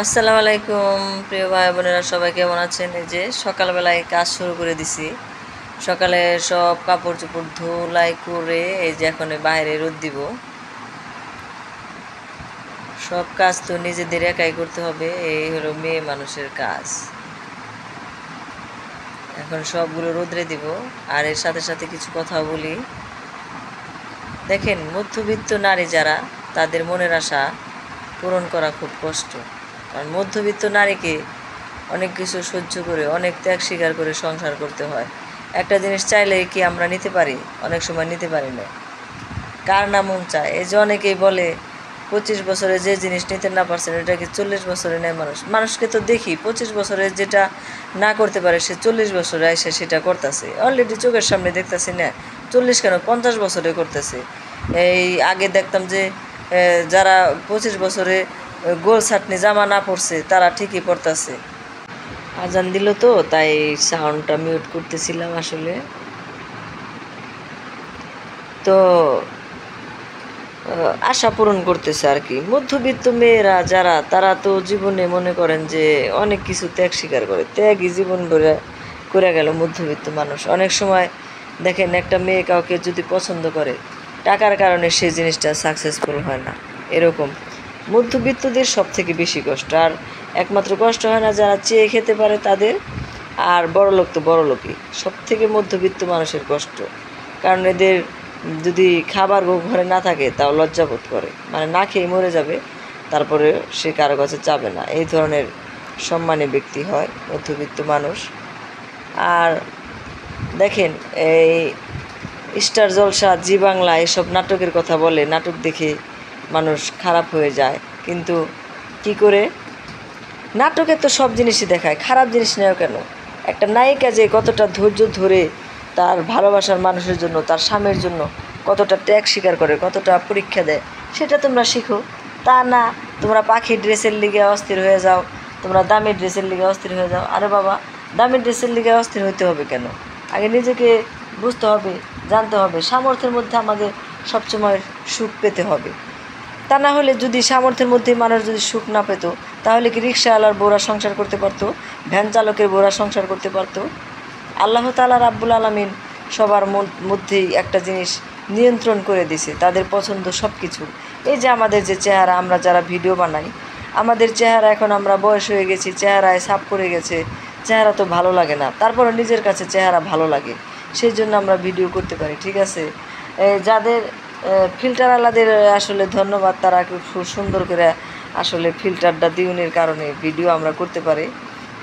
আসসালামু আলাইকুম প্রিয় ভাই বোনেরা, সবাই কেমন আছেন? এই যে সকালবেলায় কাজ শুরু করে দিছি। সকালে সব কাপড় চোপড় ধুলাই করে এই যে এখন বাইরে রোদ দিব। সব কাজ তো নিজেদের একাই করতে হবে, এই হলো মেয়ে মানুষের কাজ। এখন সবগুলো রোদ্রে দিব, আর এর সাথে সাথে কিছু কথা বলি। দেখেন, মধ্যবিত্ত নারী যারা, তাদের মনের আশা পূরণ করা খুব কষ্ট। কারণ মধ্যবিত্ত নারীকে অনেক কিছু সহ্য করে, অনেক ত্যাগ স্বীকার করে সংসার করতে হয়। একটা জিনিস চাইলে কি আমরা নিতে পারি? অনেক সময় নিতে পারি না। কার না মন চায়? এই যে অনেকেই বলে 25 বছরে যে জিনিস নিতে না পারছেন এটা কি 40 বছরে নেয় মানুষ? মানুষকে তো দেখি 25 বছরে যেটা না করতে পারে সে 40 বছরে এসে সেটা করতেছে। অলরেডি চোখের সামনে দেখতেছি না, 40 কেন 50 বছরে করতেছে। এই আগে দেখতাম যে যারা 25 বছরে গোল ছাটনি জামা না পড়ছে তারা ঠিকই পড়তেছে। আজান দিল তো তাই সাউন্ডটা মিউট করতেছিলাম আসলে। তো আশা পূরণ করতেছে আর কি। মধ্যবিত্ত মেয়েরা যারা, তারা তো জীবনে মনে করেন যে অনেক কিছু ত্যাগ স্বীকার করে, ত্যাগই জীবন করে করে গেল মধ্যবিত্ত মানুষ। অনেক সময় দেখেন, একটা মেয়ে কাউকে যদি পছন্দ করে, টাকার কারণে সেই জিনিসটা সাকসেসফুল হয় না। এরকম মধ্যবিত্তদের সব থেকে বেশি কষ্ট। আর একমাত্র কষ্ট হয় না যারা চেয়ে খেতে পারে তাদের, আর বড়লোক তো বড়লোকই। সব থেকে মধ্যবিত্ত মানুষের কষ্ট, কারণ এদের যদি খাবার ঘরে না থাকে তাও লজ্জা বোধ করে, মানে না খেয়ে মরে যাবে, তারপরে সে কারো কাছে যাবে না। এই ধরনের সম্মানী ব্যক্তি হয় মধ্যবিত্ত মানুষ। আর দেখেন, এই স্টার জলসা, জি বাংলা এসব নাটকের কথা বলে, নাটক দেখে মানুষ খারাপ হয়ে যায়। কিন্তু কি করে? নাটকে তো সব জিনিসই দেখায়, খারাপ জিনিস নেও কেন? একটা নায়িকা যে কতটা ধৈর্য ধরে তার ভালোবাসার মানুষের জন্য, তার স্বামীর জন্য কতটা ত্যাগ স্বীকার করে, কতটা পরীক্ষা দেয়, সেটা তোমরা শিখো। তা না, তোমরা পাখির ড্রেসের লিগে অস্থির হয়ে যাও, তোমরা দামি ড্রেসের লিগে অস্থির হয়ে যাও। আরে বাবা, দামি ড্রেসের লিগে অস্থির হইতে হবে কেন? আগে নিজেকে বুঝতে হবে, জানতে হবে। সামর্থ্যের মধ্যে আমাদের সবসময় সুখ পেতে হবে। তা না হলে, যদি সামর্থ্যের মধ্যে মানুষ যদি সুখ না পেত, তাহলে কি রিকশাওয়ালার বউরা সংসার করতে পারতো? ভ্যান চালকের বউরা সংসার করতে পারতো? আল্লাহ তাআলা রাব্বুল আলামিন সবার মধ্যেই একটা জিনিস নিয়ন্ত্রণ করে দিছে, তাদের পছন্দ সব কিছু। এই যে আমাদের যে চেহারা, আমরা যারা ভিডিও বানাই, আমাদের চেহারা, এখন আমরা বয়স হয়ে গেছি, চেহারায় ছাপ পড়ে গেছে, চেহারা তো ভালো লাগে না, তারপরে নিজের কাছে চেহারা ভালো লাগে, সেই জন্য আমরা ভিডিও করতে পারি। ঠিক আছে, যাদের ফিল্টার আলাদের আসলে ধন্যবাদ, তারা খুব সুন্দর করে আসলে ফিল্টারটা দিউনের কারণে ভিডিও আমরা করতে পারি।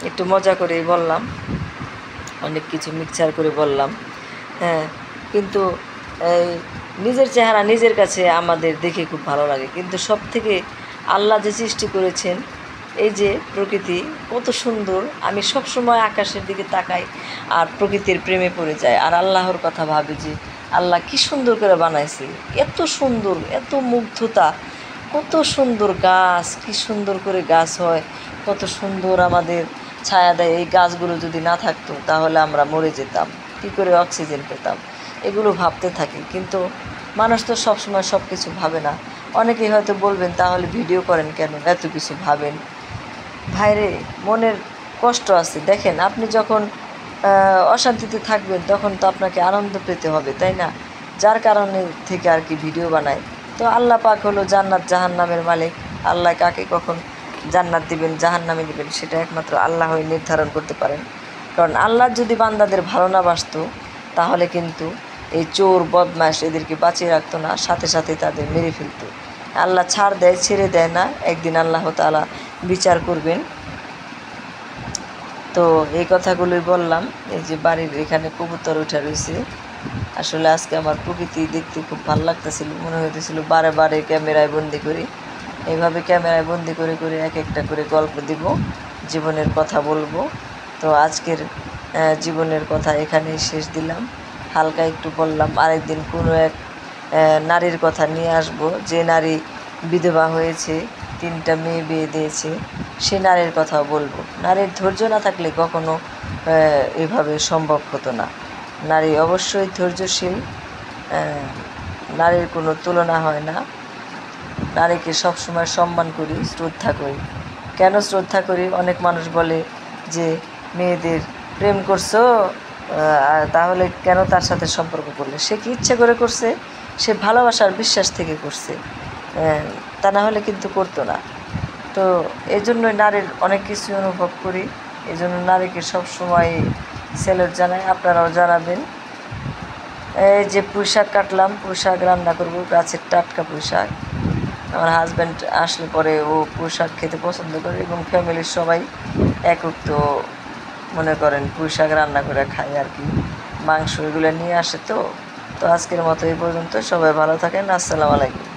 একটু মজা করেই বললাম, অনেক কিছু মিক্সচার করে বললাম। হ্যাঁ, কিন্তু এই নিজের চেহারা নিজের কাছে আমাদের দেখে খুব ভালো লাগে। কিন্তু সব থেকে আল্লাহ যে সৃষ্টি করেছেন, এই যে প্রকৃতি কত সুন্দর, আমি সব সময় আকাশের দিকে তাকাই আর প্রকৃতির প্রেমে পড়ে যাই, আর আল্লাহর কথা ভাবি যে আল্লাহ কি সুন্দর করে বানাইছে, এত সুন্দর, এত মুগ্ধতা, কত সুন্দর গাছ, কি সুন্দর করে গাছ হয়, কত সুন্দর আমাদের ছায়া দেয়। এই গাছগুলো যদি না থাকতো তাহলে আমরা মরে যেতাম, কী করে অক্সিজেন পেতাম? এগুলো ভাবতে থাকি। কিন্তু মানুষ তো সবসময় সব কিছু ভাবে না। অনেকেই হয়তো বলবেন, তাহলে ভিডিও করেন কেন, এত কিছু ভাবেন? ভাইরে, মনের কষ্ট আছে। দেখেন, আপনি যখন অশান্তিতে থাকবেন তখন তো আপনাকে আনন্দ পেতে হবে, তাই না? যার কারণে থেকে আর কি ভিডিও বানায়। তো আল্লাহ পাক হলো জান্নাত জাহান্নামের মালিক। আল্লাহ কাকে কখন জান্নাত দিবেন, জাহান্নামে দিবেন, সেটা একমাত্র আল্লাহই নির্ধারণ করতে পারেন। কারণ আল্লাহ যদি বান্দাদের ভালো না বাসতো, তাহলে কিন্তু এই চোর বদমাশ এদেরকে বাঁচিয়ে রাখতো না, সাথে সাথে তাদের মেরে ফেলতো। আল্লাহ ছাড় দেয়, ছেড়ে দেয় না, একদিন আল্লাহ তাআলা বিচার করবেন। তো এই কথাগুলোই বললাম। এই যে বাড়ির এখানে কবুতর উঠে রয়েছে, আসলে আজকে আমার প্রকৃতি দেখতে খুব ভালো লাগতেছিল, মনে হইতেছিল বারে বারে ক্যামেরায় বন্দি করি। এইভাবে ক্যামেরায় বন্দি করে করে এক একটা করে গল্প দিব, জীবনের কথা বলবো। তো আজকের জীবনের কথা এখানেই শেষ দিলাম, হালকা একটু বললাম। আরেকদিন কোনো এক নারীর কথা নিয়ে আসব, যে নারী বিধবা হয়েছে, 3টা মেয়ে বিয়ে দিয়েছে, সে নারীর কথাও বলবো। নারীর ধৈর্য না থাকলে কখনো এভাবে সম্ভব হতো না। নারী অবশ্যই ধৈর্যশীল, নারীর কোনো তুলনা হয় না। নারীকে সবসময় সম্মান করি, শ্রদ্ধা করি। কেন শ্রদ্ধা করি? অনেক মানুষ বলে যে মেয়েদের প্রেম করছো, তাহলে কেন তার সাথে সম্পর্ক করলে? সে কি ইচ্ছে করে করছে? সে ভালোবাসার বিশ্বাস থেকে করছে, তা না হলে কিন্তু করতো না। তো এই জন্যই নারীর অনেক কিছু অনুভব করি, এই জন্য নারীকে সবসময় স্যালুট জানাই, আপনারাও জানাবেন। এই যে পুঁই শাক কাটলাম, পুঁই শাক রান্না করবো, গাছের টাটকা পুঁই শাক। আমার হাজব্যান্ড আসলে পরে ও পুঁই শাক খেতে পছন্দ করে এবং ফ্যামিলির সবাই একক, তো মনে করেন পুঁই শাক রান্না করে খাই আর কি, মাংস এগুলো নিয়ে আসে। তো আজকের মতো এই পর্যন্ত, সবাই ভালো থাকেন, আসসালামু আলাইকুম।